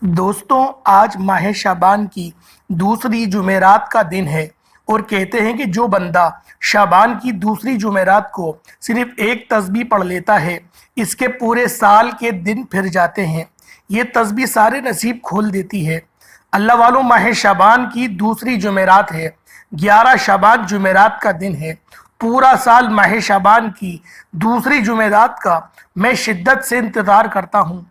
دوستوں، آج ماہ شعبان کی دوسری جمعرات کا دن ہے اور کہتے ہیں کہ جو بندہ شعبان کی دوسری جمعرات کو صرف ایک تسبیح پڑھ لیتا ہے اس کے پورے سال کے دن پھر جاتے ہیں۔ یہ تسبیح سارے نصیب کھول دیتی ہے۔ اللہ والوں، ماہ شعبان کی دوسری جمعرات ہے، 11 شعبان جمعرات کا دن ہے۔ پورا سال ماہ شعبان کی دوسری جمعرات کا میں شدت سے انتظار کرتا ہوں۔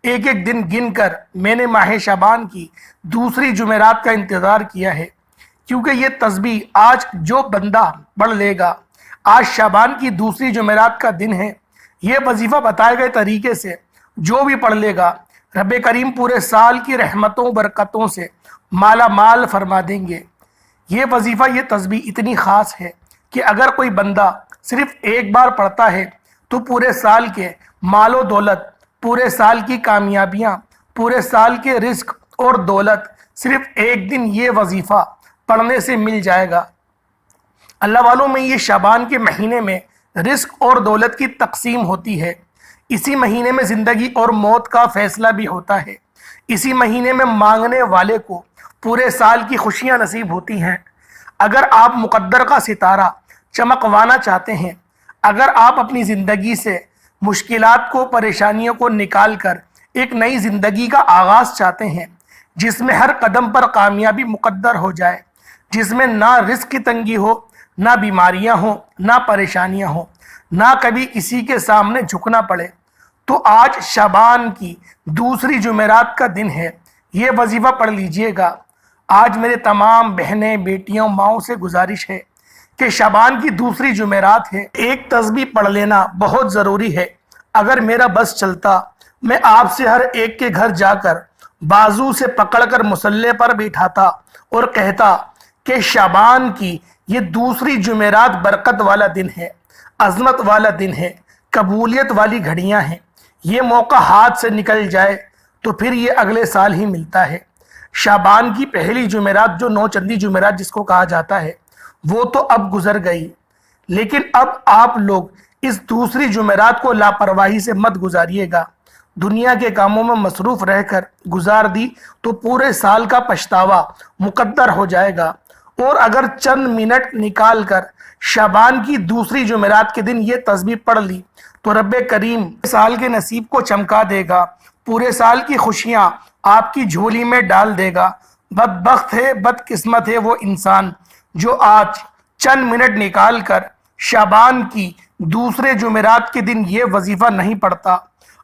ایک ایک دن گن کر میں نے ماہ شعبان کی دوسری جمعرات کا انتظار کیا ہے، کیونکہ یہ تسبیح آج جو بندہ پڑھ لے گا، آج شعبان کی دوسری جمعرات کا دن ہے، یہ وظیفہ بتائے گئے طریقے سے جو بھی پڑھ لے گا، رب کریم پورے سال کی رحمتوں برکتوں سے مالا مال فرما دیں گے۔ یہ وظیفہ، یہ تسبیح اتنی خاص ہے کہ اگر کوئی بندہ صرف ایک بار پڑھتا ہے تو پورے سال کے مال و دولت، پورے سال کی کامیابیاں، پورے سال کے رزق اور دولت صرف ایک دن یہ وظیفہ پڑھنے سے مل جائے گا۔ اللہ والوں، میں یہ شعبان کے مہینے میں رزق اور دولت کی تقسیم ہوتی ہے۔ اسی مہینے میں زندگی اور موت کا فیصلہ بھی ہوتا ہے۔ اسی مہینے میں مانگنے والے کو پورے سال کی خوشیاں نصیب ہوتی ہیں۔ اگر آپ مقدر کا ستارہ چمکوانا چاہتے ہیں، اگر آپ اپنی زندگی سے مشکلات کو، پریشانیوں کو نکال کر ایک نئی زندگی کا آغاز چاہتے ہیں، جس میں ہر قدم پر کامیابی مقدر ہو جائے، جس میں نہ رزق کی تنگی ہو، نہ بیماریاں ہوں، نہ پریشانیاں ہوں، نہ کبھی کسی کے سامنے جھکنا پڑے، تو آج شعبان کی دوسری جمعرات کا دن ہے۔ یہ وظیفہ پڑھ لیجئے گا۔ آج میرے تمام بہنیں، بیٹیوں، ماؤں سے گزارش ہے کہ شعبان کی دوسری جمعرات ہے، ایک تسبیح پڑھ لینا بہت ضروری ہے۔ اگر میرا بس چلتا، میں آپ سے ہر ایک کے گھر جا کر بازو سے پکڑ کر مصلی پر بیٹھاتا اور کہتا کہ شعبان کی یہ دوسری جمعرات برکت والا دن ہے، عظمت والا دن ہے، قبولیت والی گھڑیاں ہیں۔ یہ موقع ہاتھ سے نکل جائے تو پھر یہ اگلے سال ہی ملتا ہے۔ شعبان کی پہلی جمعرات، جو نو چندی جمعرات جس کو کہا جاتا ہے، وہ تو اب گزر گئی، لیکن اب آپ لوگ اس دوسری جمعرات کو لاپرواہی سے مت گزاریے گا۔ دنیا کے کاموں میں مصروف رہ کر گزار دی تو پورے سال کا پچھتاوا مقدر ہو جائے گا۔ اور اگر چند منٹ نکال کر شعبان کی دوسری جمعرات کے دن یہ تسبیح پڑھ لی تو رب کریم سال کے نصیب کو چمکا دے گا، پورے سال کی خوشیاں آپ کی جھولی میں ڈال دے گا۔ بدبخت ہے، بدقسمت ہے وہ انسان جو آج چند منٹ نکال کر شعبان کی دوسرے جمعرات کے دن یہ وظیفہ نہیں پڑھتا۔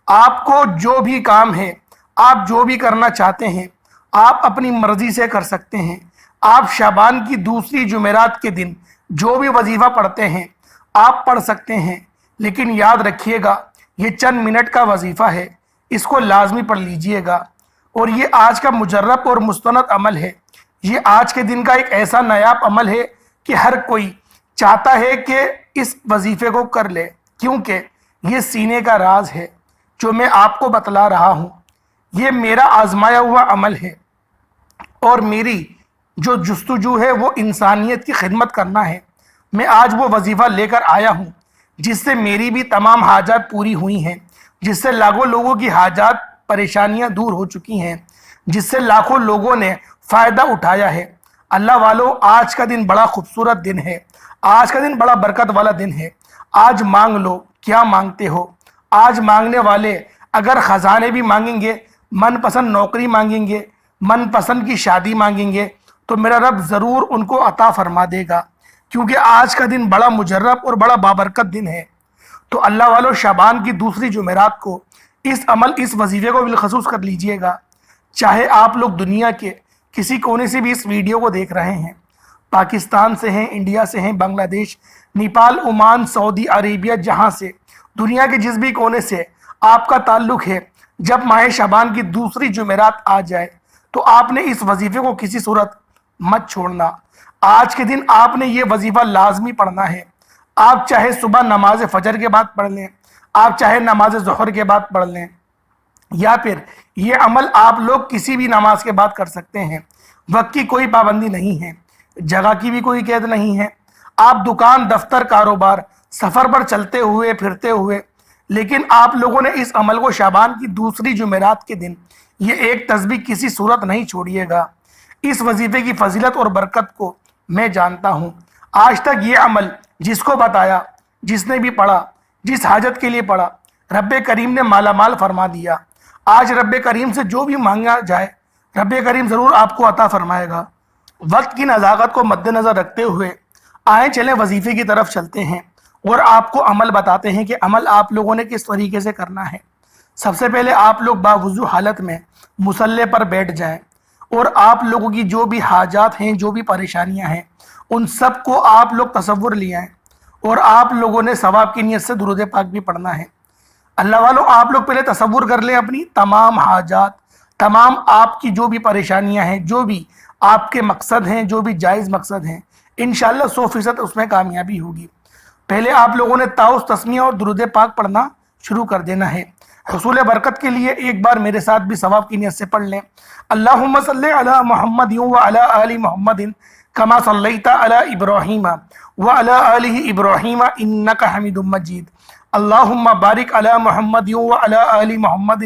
آپ کو جو بھی کام ہے، آپ جو بھی کرنا چاہتے ہیں، آپ اپنی مرضی سے کر سکتے ہیں۔ آپ شعبان کی دوسری جمعرات کے دن جو بھی وظیفہ پڑھتے ہیں آپ پڑھ سکتے ہیں، لیکن یاد رکھیے گا یہ چند منٹ کا وظیفہ ہے، اس کو لازمی پڑھ لیجئے گا۔ اور یہ آج کا مجرب اور مستند عمل ہے۔ یہ آج کے دن کا ایک ایسا نایاب عمل ہے کہ ہر کوئی چاہتا ہے کہ اس وظیفے کو کر لے، کیونکہ یہ سینے کا راز ہے جو میں آپ کو بتلا رہا ہوں۔ یہ میرا آزمایا ہوا عمل ہے اور میری جو جستجو ہے وہ انسانیت کی خدمت کرنا ہے۔ میں آج وہ وظیفہ لے کر آیا ہوں جس سے میری بھی تمام حاجات پوری ہوئی ہیں، جس سے لاکھوں لوگوں کی حاجات، پریشانیاں دور ہو چکی ہیں، جس سے لاکھوں لوگوں نے فائدہ اٹھایا ہے۔ اللہ والوں، آج کا دن بڑا خوبصورت دن ہے، آج کا دن بڑا برکت والا دن ہے۔ آج مانگ لو، کیا مانگتے ہو؟ آج مانگنے والے اگر خزانے بھی مانگیں گے، من پسند نوکری مانگیں گے، من پسند کی شادی مانگیں گے، تو میرا رب ضرور ان کو عطا فرما دے گا، کیونکہ آج کا دن بڑا مجرب اور بڑا بابرکت دن ہے۔ تو اللہ والوں، شعبان کی دوسری جمعرات کو اس عمل، اس وظیفے کو بالخصوص کر لیجئے گا۔ چاہے آپ لوگ دنیا کے کسی کونے سے بھی اس ویڈیو کو دیکھ رہے ہیں، پاکستان سے ہیں، انڈیا سے ہیں، بنگلہ دیش، نیپال، عمان، سعودی عربیہ، جہاں سے، دنیا کے جس بھی کونے سے آپ کا تعلق ہے، جب ماہ شعبان کی دوسری جمعرات آ جائے تو آپ نے اس وظیفے کو کسی صورت مت چھوڑنا۔ آج کے دن آپ نے یہ وظیفہ لازمی پڑھنا ہے۔ آپ چاہے صبح نماز فجر کے بعد پڑھ لیں، آپ چاہے نماز ظہر کے بعد پڑھ لیں، یا پھر یہ عمل آپ لوگ کسی بھی نماز کے بعد کر سکتے ہیں۔ وقت کی کوئی پابندی نہیں ہے، جگہ کی بھی کوئی قید نہیں ہے۔ آپ دکان، دفتر، کاروبار، سفر پر چلتے ہوئے، پھرتے ہوئے، لیکن آپ لوگوں نے اس عمل کو شعبان کی دوسری جمعرات کے دن یہ ایک تسبیح کسی صورت نہیں چھوڑیے گا۔ اس وظیفے کی فضیلت اور برکت کو میں جانتا ہوں۔ آج تک یہ عمل جس کو بتایا، جس نے بھی پڑھا، جس حاجت کے لیے پڑھا، رب کریم نے مالا مال فرما دیا۔ آج رب کریم سے جو بھی مانگا جائے رب کریم ضرور آپ کو عطا فرمائے گا۔ وقت کی نزاکت کو مد نظر رکھتے ہوئے آئیں چلیں وظیفے کی طرف چلتے ہیں اور آپ کو عمل بتاتے ہیں کہ عمل آپ لوگوں نے کس طریقے سے کرنا ہے۔ سب سے پہلے آپ لوگ باوضو حالت میں مصلی پر بیٹھ جائیں اور آپ لوگوں کی جو بھی حاجات ہیں، جو بھی پریشانیاں ہیں، ان سب کو آپ لوگ تصور لے آئیں اور آپ لوگوں نے ثواب کی نیت سے درود پاک بھی پڑھنا ہے۔ اللہ والوں، آپ لوگ پہلے تصور کر لیں اپنی تمام حاجات، تمام آپ کی جو بھی پریشانیاں ہیں، جو بھی آپ کے مقصد ہیں، جو بھی جائز مقصد ہیں، انشاءاللہ 100% اس میں کامیابی ہوگی۔ پہلے آپ لوگوں نے تعوذ، تسمیہ اور درود پاک پڑھنا شروع کر دینا ہے۔ حصول برکت کے لیے ایک بار میرے ساتھ بھی ثواب کی نیت سے پڑھ لیں۔ اللہم صلی علی محمد وعلی آل محمد کما صلیت علی ابراہیم وعلی آل ابراہیم انک حمید مجید۔ اللہم بارک علی محمد وعلی آل محمد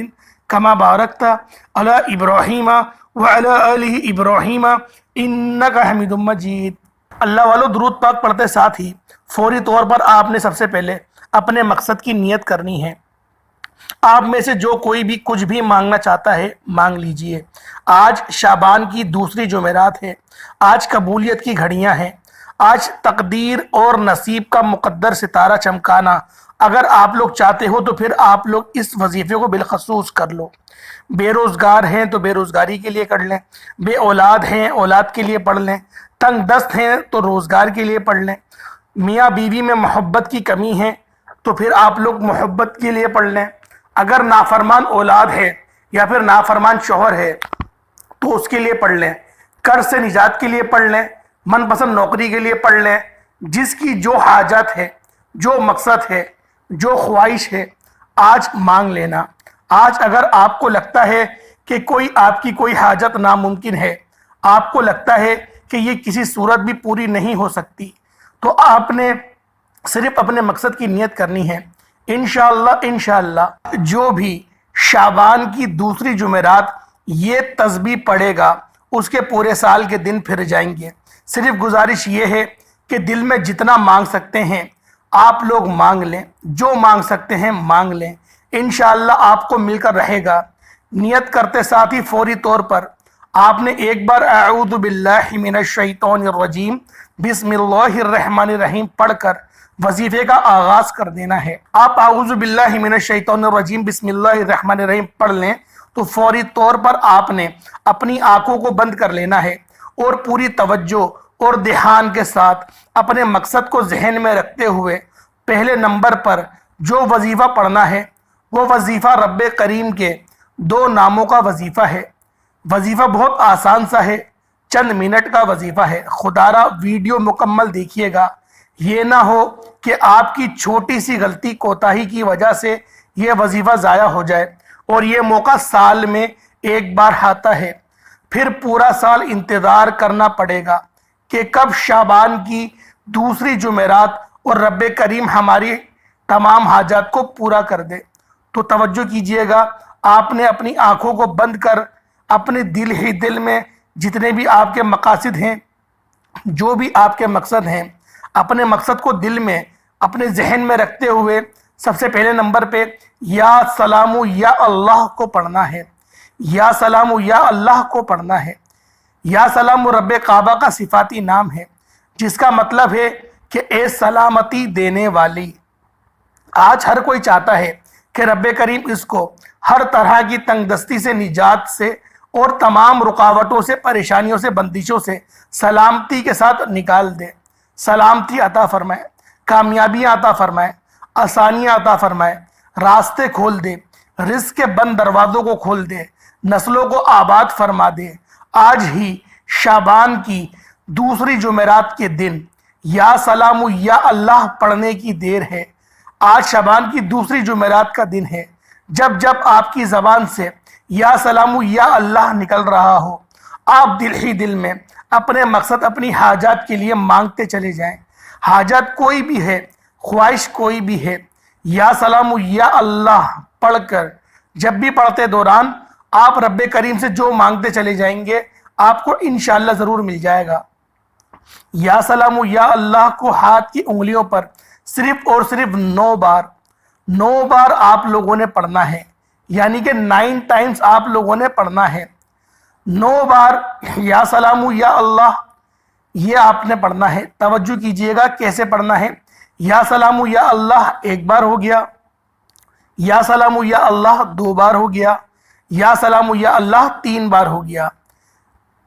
کما بارکت علی ابراہیم وعلی آل ابراہیم انک حمید مجید۔ اللہ والو، درود پاک پڑھتے ساتھ ہی فوری طور پر آپ نے سب سے پہلے اپنے مقصد کی نیت کرنی ہے۔ آپ میں سے جو کوئی بھی کچھ بھی مانگنا چاہتا ہے مانگ لیجئے۔ آج شعبان کی دوسری جمعرات ہے، آج قبولیت کی گھڑیاں ہیں، آج تقدیر اور نصیب کا مقدر ستارہ چمکانا اگر آپ لوگ چاہتے ہو تو پھر آپ لوگ اس وظیفے کو بالخصوص کر لو۔ بے روزگار ہیں تو بے روزگاری کے لیے کر لیں، بے اولاد ہیں اولاد کے لیے پڑھ لیں، تنگ دست ہیں تو روزگار کے لیے پڑھ لیں، میاں بیوی میں محبت کی کمی ہے تو پھر آپ لوگ محبت کے لیے پڑھ لیں، اگر نافرمان اولاد ہے یا پھر نافرمان شوہر ہے تو اس کے لیے پڑھ لیں، قرض سے نجات کے لیے پڑھ لیں، من پسند نوکری کے لیے پڑھ لیں۔ جس کی جو حاجت ہے، جو مقصد ہے، جو خواہش ہے، آج مانگ لینا۔ آج اگر آپ کو لگتا ہے کہ آپ کی کوئی حاجت ناممکن ہے، آپ کو لگتا ہے کہ یہ کسی صورت بھی پوری نہیں ہو سکتی، تو آپ نے صرف اپنے مقصد کی نیت کرنی ہے۔ انشاءاللہ جو بھی شعبان کی دوسری جمعرات یہ تسبیح پڑھے گا اس کے پورے سال کے دن پھر جائیں گے۔ صرف گزارش یہ ہے کہ دل میں جتنا مانگ سکتے ہیں آپ لوگ مانگ لیں، جو مانگ سکتے ہیں مانگ لیں، انشاءاللہ آپ کو مل کر رہے گا۔ نیت کرتے ساتھ ہی فوری طور پر آپ نے ایک بار اعوذ باللہ من الشیطان الرجیم بسم اللہ الرحمن الرحیم پڑھ کر وظیفے کا آغاز کر دینا ہے۔ آپ اعوذ باللہ من الشیطان الرجیم بسم اللہ الرحمن الرحیم پڑھ لیں تو فوری طور پر آپ نے اپنی آنکھوں کو بند کر لینا ہے اور پوری توجہ اور دھیان کے ساتھ اپنے مقصد کو ذہن میں رکھتے ہوئے پہلے نمبر پر جو وظیفہ پڑھنا ہے وہ وظیفہ رب کریم کے 2 ناموں کا وظیفہ ہے۔ وظیفہ بہت آسان سا ہے، چند منٹ کا وظیفہ ہے۔ خدا را ویڈیو مکمل دیکھیے گا، یہ نہ ہو کہ آپ کی چھوٹی سی غلطی کوتاہی کی وجہ سے یہ وظیفہ ضائع ہو جائے، اور یہ موقع سال میں ایک بار آتا ہے، پھر پورا سال انتظار کرنا پڑے گا کہ کب شعبان کی دوسری جمعرات اور رب کریم ہماری تمام حاجات کو پورا کر دے۔ تو توجہ کیجئے گا، آپ نے اپنی آنکھوں کو بند کر اپنے دل ہی دل میں جتنے بھی آپ کے مقاصد ہیں، جو بھی آپ کے مقصد ہیں، اپنے مقصد کو دل میں اپنے ذہن میں رکھتے ہوئے سب سے پہلے نمبر پہ یا سلام یا اللہ کو پڑھنا ہے۔ یا سلام یا اللہ کو پڑھنا ہے۔ یا سلام رب کعبہ کا صفاتی نام ہے، جس کا مطلب ہے کہ اے سلامتی دینے والی۔ آج ہر کوئی چاہتا ہے کہ رب کریم اس کو ہر طرح کی تنگ دستی سے نجات سے اور تمام رکاوٹوں سے، پریشانیوں سے، بندشوں سے سلامتی کے ساتھ نکال دے، سلامتی عطا فرمائے، کامیابیاں عطا فرمائے، آسانیاں عطا فرمائے، راستے کھول دے، رزق کے بند دروازوں کو کھول دے، نسلوں کو آباد فرما دے۔ آج ہی شعبان کی دوسری جمعرات کے دن یا سلام یا اللہ پڑھنے کی دیر ہے۔ آج شعبان کی دوسری جمعرات کا دن ہے۔ جب جب آپ کی زبان سے یا سلام یا اللہ نکل رہا ہو، آپ دل ہی دل میں اپنے مقصد، اپنی حاجات کے لیے مانگتے چلے جائیں۔ حاجت کوئی بھی ہے، خواہش کوئی بھی ہے، یا سلام یا اللہ پڑھ کر جب بھی پڑھتے دوران آپ رب کریم سے جو مانگتے چلے جائیں گے آپ کو انشاءاللہ ضرور مل جائے گا۔ یا سلام یا اللہ کو ہاتھ کی انگلیوں پر صرف اور صرف 9 بار آپ لوگوں نے پڑھنا ہے، یعنی کہ 9 ٹائمز آپ لوگوں نے پڑھنا ہے۔ 9 بار یا سلام یا اللہ یہ آپ نے پڑھنا ہے۔ توجہ کیجئے گا کیسے پڑھنا ہے۔ یا سلام یا اللہ 1 بار ہو گیا، یا سلام یا اللہ 2 بار ہو گیا، یا سلام یا اللہ 3 بار ہو گیا۔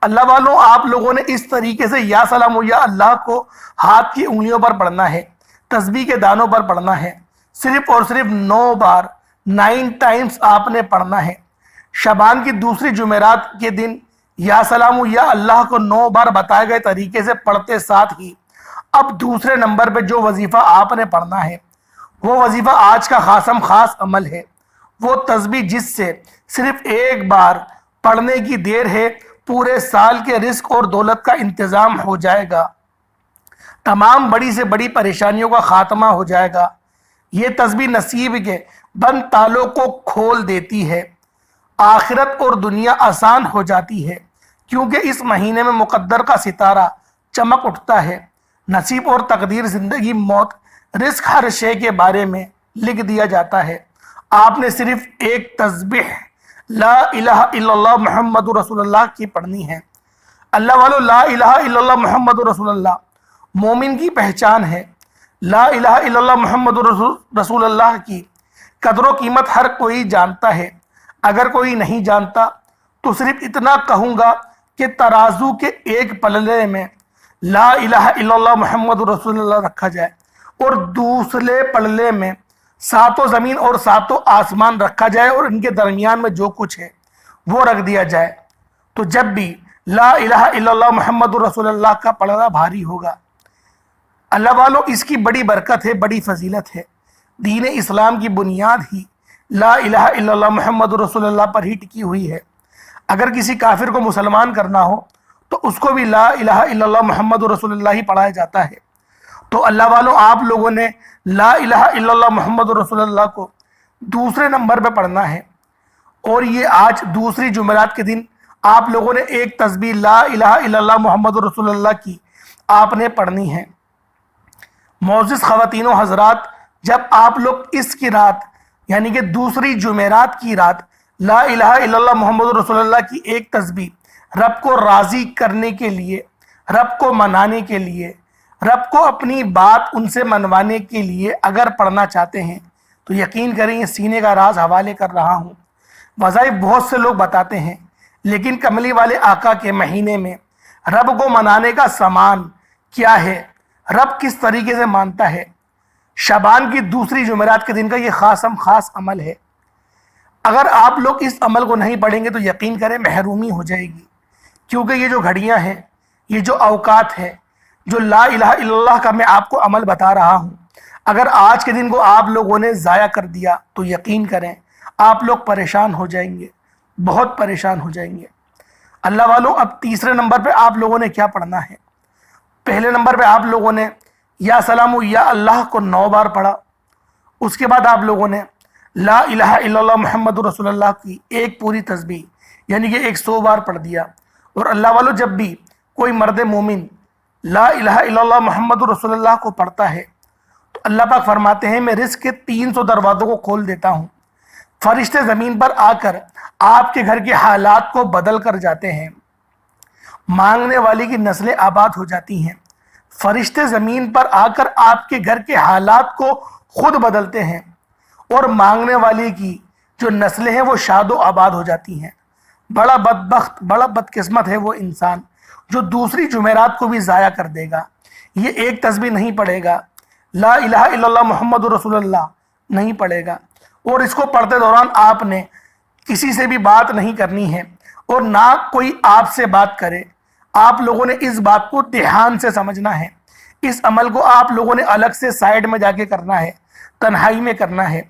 اللہ والوں آپ لوگوں نے اس طریقے سے یا سلام یا اللہ کو ہاتھ کی انگلیوں پر پڑھنا ہے، تسبیح کے دانوں پر پڑھنا ہے، صرف اور صرف 9 بار 9 ٹائمز آپ نے پڑھنا ہے۔ شعبان کی دوسری جمعرات کے دن یا سلام یا اللہ کو 9 بار بتائے گئے طریقے سے پڑھتے ساتھ ہی اب دوسرے نمبر پہ جو وظیفہ آپ نے پڑھنا ہے وہ وظیفہ آج کا خاص عمل ہے۔ وہ تسبیح جس سے صرف 1 بار پڑھنے کی دیر ہے پورے سال کے رزق اور دولت کا انتظام ہو جائے گا، تمام بڑی سے بڑی پریشانیوں کا خاتمہ ہو جائے گا۔ یہ تسبیح نصیب کے بند تالوں کو کھول دیتی ہے، آخرت اور دنیا آسان ہو جاتی ہے، کیونکہ اس مہینے میں مقدر کا ستارہ چمک اٹھتا ہے۔ نصیب اور تقدیر، زندگی، موت، رزق، ہر شے کے بارے میں لکھ دیا جاتا ہے۔ آپ نے صرف ایک تسبیح لا الہ الا اللہ محمد رسول اللہ کی پڑھنی ہے۔ اللہ والو لا الہ الا اللہ محمد رسول اللہ مومن کی پہچان ہے۔ لا الہ الا اللہ محمد رسول اللہ کی قدر و قیمت ہر کوئی جانتا ہے۔ اگر کوئی نہیں جانتا تو صرف اتنا کہوں گا کہ ترازو کے ایک پلڑے میں لا الہ الا اللہ محمد رسول اللہ رکھا جائے اور دوسرے پلڑے میں 7 زمین اور 7 آسمان رکھا جائے اور ان کے درمیان میں جو کچھ ہے وہ رکھ دیا جائے، تو جب بھی لا الہ الا اللہ محمد رسول اللہ کا پلڑا بھاری ہوگا۔ اللہ والو اس کی بڑی برکت ہے، بڑی فضیلت ہے۔ دین اسلام کی بنیاد ہی لا الہ الا اللہ محمد رسول اللہ پر ہی ٹکی ہوئی ہے۔ اگر کسی کافر کو مسلمان کرنا ہو تو اس کو بھی لا الہ الا اللہ محمد رسول اللہ ہی پڑھایا جاتا ہے۔ تو اللہ والوں آپ لوگوں نے لا الہ الا اللہ محمد رسول اللہ کو دوسرے نمبر پہ پڑھنا ہے، اور یہ آج دوسری جمعرات کے دن آپ لوگوں نے ایک تسبیح لا الہ الا اللہ محمد رسول اللہ کی آپ نے پڑھنی ہے۔ معزز خواتین و حضرات، جب آپ لوگ اس کی رات یعنی کہ دوسری جمعرات کی رات لا الہ الا اللہ محمد رسول اللہ کی ایک تسبیح رب کو راضی کرنے کے لیے، رب کو منانے کے لیے، رب کو اپنی بات ان سے منوانے کے لیے اگر پڑھنا چاہتے ہیں تو یقین کریں یہ سینے کا راز حوالے کر رہا ہوں۔ وظائف بہت سے لوگ بتاتے ہیں، لیکن کملی والے آقا کے مہینے میں رب کو منانے کا سامان کیا ہے، رب کس طریقے سے مانتا ہے، شعبان کی دوسری جمعرات کے دن کا یہ خاص عمل ہے۔ اگر آپ لوگ اس عمل کو نہیں پڑھیں گے تو یقین کریں محرومی ہو جائے گی، کیونکہ یہ جو گھڑیاں ہیں، یہ جو اوقات ہے، جو لا الہ الا اللہ کا میں آپ کو عمل بتا رہا ہوں، اگر آج کے دن کو آپ لوگوں نے ضائع کر دیا تو یقین کریں آپ لوگ پریشان ہو جائیں گے، بہت پریشان ہو جائیں گے۔ اللہ والوں اب تیسرے نمبر پہ آپ لوگوں نے کیا پڑھنا ہے۔ پہلے نمبر پہ آپ لوگوں نے یا سلام یا اللہ کو 9 بار پڑھا، اس کے بعد آپ لوگوں نے لا الہ الا اللہ محمد رسول اللہ کی ایک پوری تسبیح یعنی کہ 100 بار پڑھ دیا۔ اور اللہ والوں جب بھی کوئی مرد مومن لا الہ الا اللہ محمد رسول اللہ کو پڑھتا ہے تو اللہ پاک فرماتے ہیں میں رزق کے 300 دروازوں کو کھول دیتا ہوں، فرشتے زمین پر آ کر آپ کے گھر کے حالات کو بدل کر جاتے ہیں، مانگنے والی کی نسلیں آباد ہو جاتی ہیں، فرشتے زمین پر آ کر آپ کے گھر کے حالات کو خود بدلتے ہیں، اور مانگنے والی کی جو نسلیں ہیں وہ شاد و آباد ہو جاتی ہیں۔ بڑا بدبخت، بڑا بدقسمت ہے وہ انسان جو دوسری جمعرات کو بھی ضائع کر دے گا، یہ ایک تسبیح نہیں پڑھے گا، لا الہ الا اللہ محمد رسول اللہ نہیں پڑھے گا، اور اس کو پڑھتے دوران آپ نے کسی سے بھی بات نہیں کرنی ہے اور نہ کوئی آپ سے بات کرے۔ آپ لوگوں نے اس بات کو دھیان سے سمجھنا ہے، اس عمل کو آپ لوگوں نے الگ سے سائیڈ میں جا کے کرنا ہے، تنہائی میں کرنا ہے۔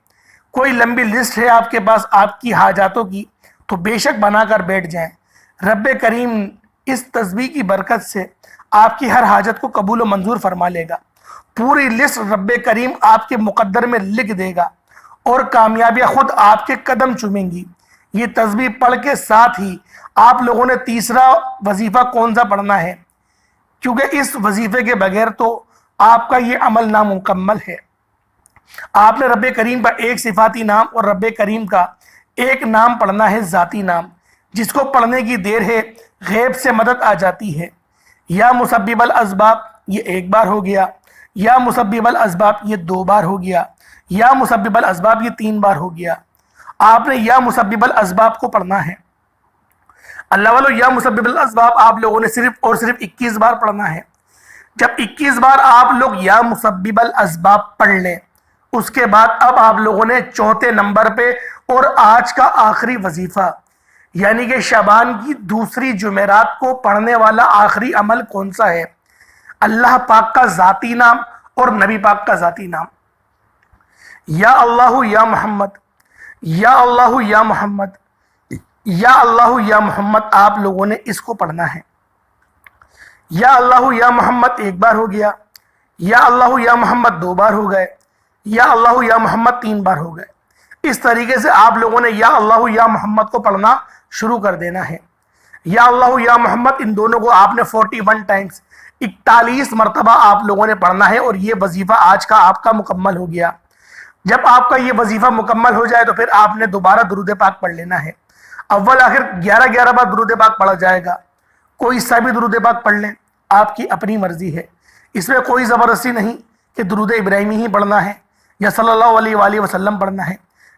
کوئی لمبی لسٹ ہے آپ کے پاس آپ کی حاجاتوں کی تو بے شک بنا کر بیٹھ جائیں، رب کریم اس تسبیح کی برکت سے آپ کی ہر حاجت کو قبول و منظور فرما لے گا، پوری لسٹ رب کریم آپ کے مقدر میں لکھ دے گا اور کامیابیاں خود آپ کے قدم چومیں گی۔ یہ تسبیح پڑھ کے ساتھ ہی آپ لوگوں نے تیسرا وظیفہ کون سا پڑھنا ہے، کیونکہ اس وظیفے کے بغیر تو آپ کا یہ عمل نامکمل ہے۔ آپ نے رب کریم کا ایک صفاتی نام اور رب کریم کا ایک نام پڑھنا ہے، ذاتی نام، جس کو پڑھنے کی دیر ہے غیب سے مدد آ جاتی ہے۔ یا مسبب الاسباب یہ ایک بار ہو گیا، یا مسبب الاسباب یہ 2 بار ہو گیا، یا مسبب الاسباب یہ 3 بار ہو گیا۔ آپ نے یا مسبب الاسباب کو پڑھنا ہے۔ اللہ والو، یا مسبب الاسباب آپ لوگوں نے صرف اور صرف 21 بار پڑھنا ہے۔ جب 21 بار آپ لوگ یا مسبب الاسباب پڑھ لیں، اس کے بعد اب آپ لوگوں نے چوتھے نمبر پہ اور آج کا آخری وظیفہ، یعنی کہ شعبان کی دوسری جمعرات کو پڑھنے والا آخری عمل کون سا ہے؟ اللہ پاک کا ذاتی نام اور نبی پاک کا ذاتی نام، یا اللہ یا محمد، یا اللہ یا محمد، یا اللہ یا محمد۔ آپ لوگوں نے اس کو پڑھنا ہے۔ یا اللہ یا محمد 1 بار ہو گیا، یا اللہ یا محمد 2 بار ہو گئے، یا اللہ یا محمد 3 بار ہو گئے۔ اس طریقے سے آپ لوگوں نے یا اللہ یا محمد کو پڑھنا شروع کر دینا ہے۔ یا اللہ یا محمد ان دونوں کو آپ نے 41 ٹائمز 41 مرتبہ آپ لوگوں نے پڑھنا ہے، اور یہ وظیفہ آج کا آپ کا مکمل ہو گیا۔ جب آپ کا یہ وظیفہ مکمل ہو جائے تو پھر آپ نے دوبارہ درود پاک پڑھ لینا ہے۔ اول آخر 11 بار درود پاک پڑھا جائے گا۔ کوئی سا بھی درود پاک پڑھ لیں، آپ کی اپنی مرضی ہے، اس میں کوئی زبردستی نہیں کہ درود ابراہیمی ہی پڑھنا ہے، یا صلی اللہ علیہ وآلہ وسلم پڑھنا ہے،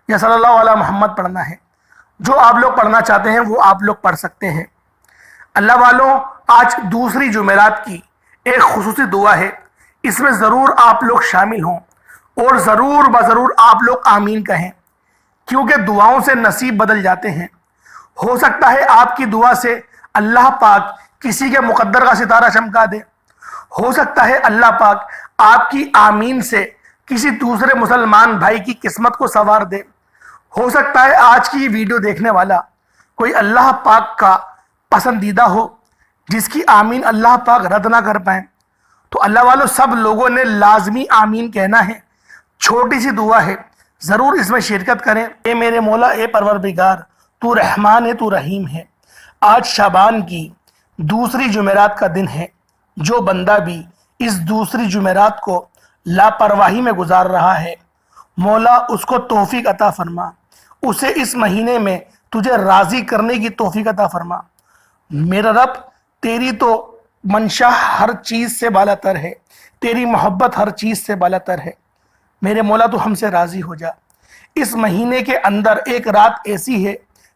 یا صلی اللہ علیہ محمد پڑھنا ہے۔ جو آپ لوگ پڑھنا چاہتے ہیں وہ آپ لوگ پڑھ سکتے ہیں۔ اللہ والوں، آج دوسری جمعرات کی ایک خصوصی دعا ہے، اس میں ضرور آپ لوگ شامل ہوں، اور ضرور بضرور آپ لوگ آمین کہیں، کیونکہ دعاؤں سے نصیب بدل جاتے ہیں۔ ہو سکتا ہے آپ کی دعا سے اللہ پاک کسی کے مقدر کا ستارہ چمکا دے، ہو سکتا ہے اللہ پاک آپ کی آمین سے کسی دوسرے مسلمان بھائی کی قسمت کو سنوار دے، ہو سکتا ہے آج کی ویڈیو دیکھنے والا کوئی اللہ پاک کا پسندیدہ ہو جس کی آمین اللہ پاک رد نہ کر پائیں۔ تو اللہ والوں، سب لوگوں نے لازمی آمین کہنا ہے۔ چھوٹی سی دعا ہے، ضرور اس میں شرکت کریں۔ اے میرے مولا، اے پروردگار، تو رحمان ہے، تو رحیم ہے۔ آج شعبان کی دوسری جمعرات کا دن ہے۔ جو بندہ بھی اس دوسری جمعرات کو لاپرواہی میں گزار رہا ہے، مولا اس کو توفیق عطا فرما، اسے اس مہینے میں تجھے راضی کرنے کی توفیق عطا فرما۔ میرا رب، تیری تو منشا ہر چیز سے بالا تر ہے، تیری محبت ہر چیز سے بالا تر ہے۔ میرے مولا، تو ہم سے راضی ہو جا۔ اس مہینے کے اندر ایک رات ایسی ہے،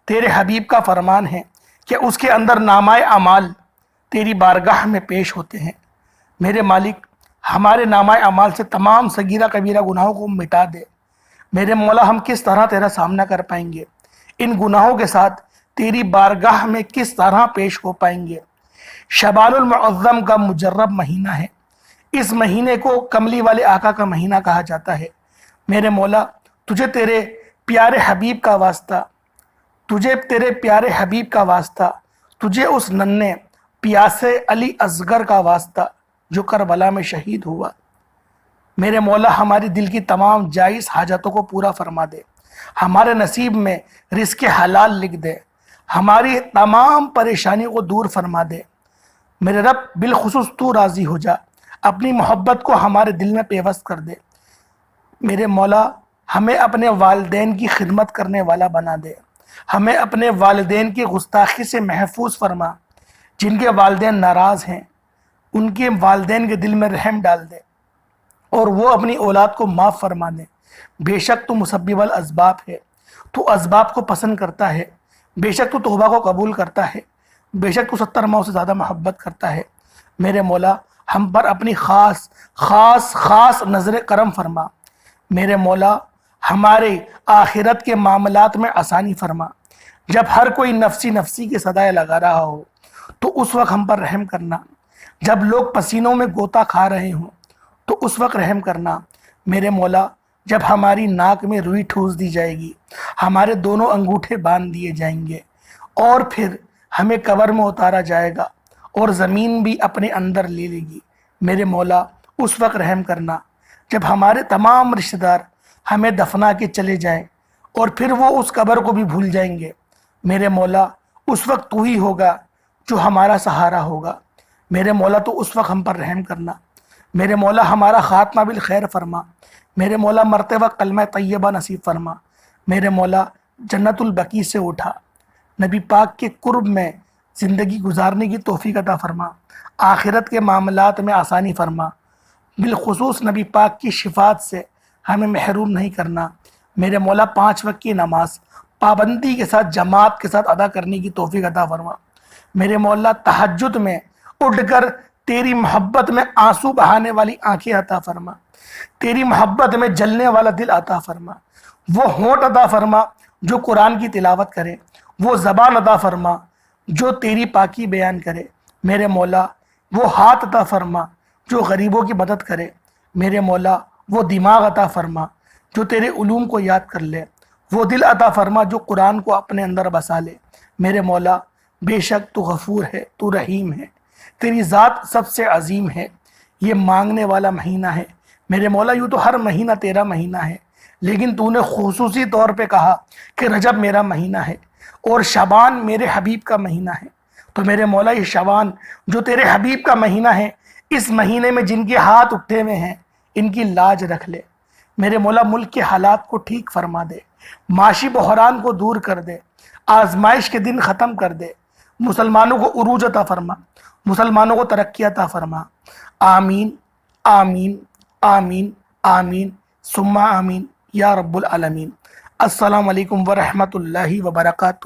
تیرے حبیب کا فرمان ہے کہ اس کے اندر نامہ اعمال تیری بارگاہ میں پیش ہوتے ہیں۔ میرے مالک، ہمارے نامہ اعمال سے تمام صغیرہ کبیرہ گناہوں کو مٹا دے۔ میرے مولا، ہم کس طرح تیرا سامنا کر پائیں گے؟ ان گناہوں کے ساتھ تیری بارگاہ میں کس طرح پیش ہو پائیں گے؟ شعبان المعظم کا مجرب مہینہ ہے۔ اس مہینے کو کملی والے آقا کا مہینہ کہا جاتا ہے۔ میرے مولا، تجھے تیرے پیارے حبیب کا واسطہ، تجھے تیرے پیارے حبیب کا واسطہ، تجھے اس ننھے پیاسے علی اصغر کا واسطہ جو کربلا میں شہید ہوا۔ میرے مولا، ہماری دل کی تمام جائز حاجتوں کو پورا فرما دے، ہمارے نصیب میں رزق حلال لکھ دے، ہماری تمام پریشانی کو دور فرما دے۔ میرے رب، بالخصوص تو راضی ہو جا، اپنی محبت کو ہمارے دل میں پیوست کر دے۔ میرے مولا، ہمیں اپنے والدین کی خدمت کرنے والا بنا دے، ہمیں اپنے والدین کی گستاخی سے محفوظ فرما۔ جن کے والدین ناراض ہیں، ان کے والدین کے دل میں رحم ڈال دے، اور وہ اپنی اولاد کو معاف فرما دے۔ بے شک تو مسبب الاسباب ہے، تو اسباب کو پسند کرتا ہے، بے شک تو توبہ کو قبول کرتا ہے، بے شک تو 70 ماؤں سے زیادہ محبت کرتا ہے۔ میرے مولا، ہم پر اپنی خاص خاص خاص نظر کرم فرما۔ میرے مولا، ہمارے آخرت کے معاملات میں آسانی فرما۔ جب ہر کوئی نفسی نفسی کے صدائے لگا رہا ہو تو اس وقت ہم پر رحم کرنا۔ جب لوگ پسینوں میں غوطہ کھا رہے ہوں تو اس وقت رحم کرنا۔ میرے مولا، جب ہماری ناک میں روئی ٹھوس دی جائے گی، ہمارے دونوں انگوٹھے باندھ دیے جائیں گے، اور پھر ہمیں قبر میں اتارا جائے گا اور زمین بھی اپنے اندر لے لے گی، میرے مولا اس وقت رحم کرنا۔ جب ہمارے تمام رشتہ دار ہمیں دفنا کے چلے جائیں اور پھر وہ اس قبر کو بھی بھول جائیں گے، میرے مولا اس وقت تو ہی ہوگا جو ہمارا سہارا ہوگا۔ میرے مولا تو اس وقت ہم پر رحم کرنا۔ میرے مولا ہمارا خاتمہ بالخیر فرما۔ میرے مولا مرتے وقت کلمہ طیبہ نصیب فرما۔ میرے مولا جنت البقیع سے اٹھا نبی پاک کے قرب میں زندگی گزارنے کی توفیق عطا فرما۔ آخرت کے معاملات میں آسانی فرما۔ بالخصوص نبی پاک کی شفاعت سے ہمیں محروم نہیں کرنا۔ میرے مولا 5 وقت کی نماز پابندی کے ساتھ جماعت کے ساتھ ادا کرنے کی توفیق عطا فرما۔ میرے مولا تہجد میں اٹھ کر تیری محبت میں آنسو بہانے والی آنکھیں عطا فرما۔ تیری محبت میں جلنے والا دل عطا فرما۔ وہ ہونٹ عطا فرما جو قرآن کی تلاوت کرے، وہ زبان عطا فرما جو تیری پاکی بیان کرے۔ میرے مولا وہ ہاتھ عطا فرما جو غریبوں کی مدد کرے۔ میرے مولا وہ دماغ عطا فرما جو تیرے علوم کو یاد کر لے۔ وہ دل عطا فرما جو قرآن کو اپنے اندر بسا لے۔ میرے مولا بے شک تو غفور ہے، تو رحیم ہے، تیری ذات سب سے عظیم ہے۔ یہ مانگنے والا مہینہ ہے۔ میرے مولا یوں تو ہر مہینہ تیرا مہینہ ہے، لیکن تو نے خصوصی طور پہ کہا کہ رجب میرا مہینہ ہے اور شعبان میرے حبیب کا مہینہ ہے۔ تو میرے مولا یہ شعبان جو تیرے حبیب کا مہینہ ہے، اس مہینے میں جن کے ہاتھ اٹھے ہوئے ہیں ان کی لاج رکھ لے۔ میرے مولا ملک کے حالات کو ٹھیک فرما دے، معاشی بحران کو دور کر دے، آزمائش کے دن ختم کر دے، مسلمانوں کو عروج عطا فرما، مسلمانوں کو ترقی عطا فرما۔ آمین آمین آمین آمین ثم آمین یا رب العالمین۔ السلام علیکم ورحمۃ اللہ وبرکاتہ۔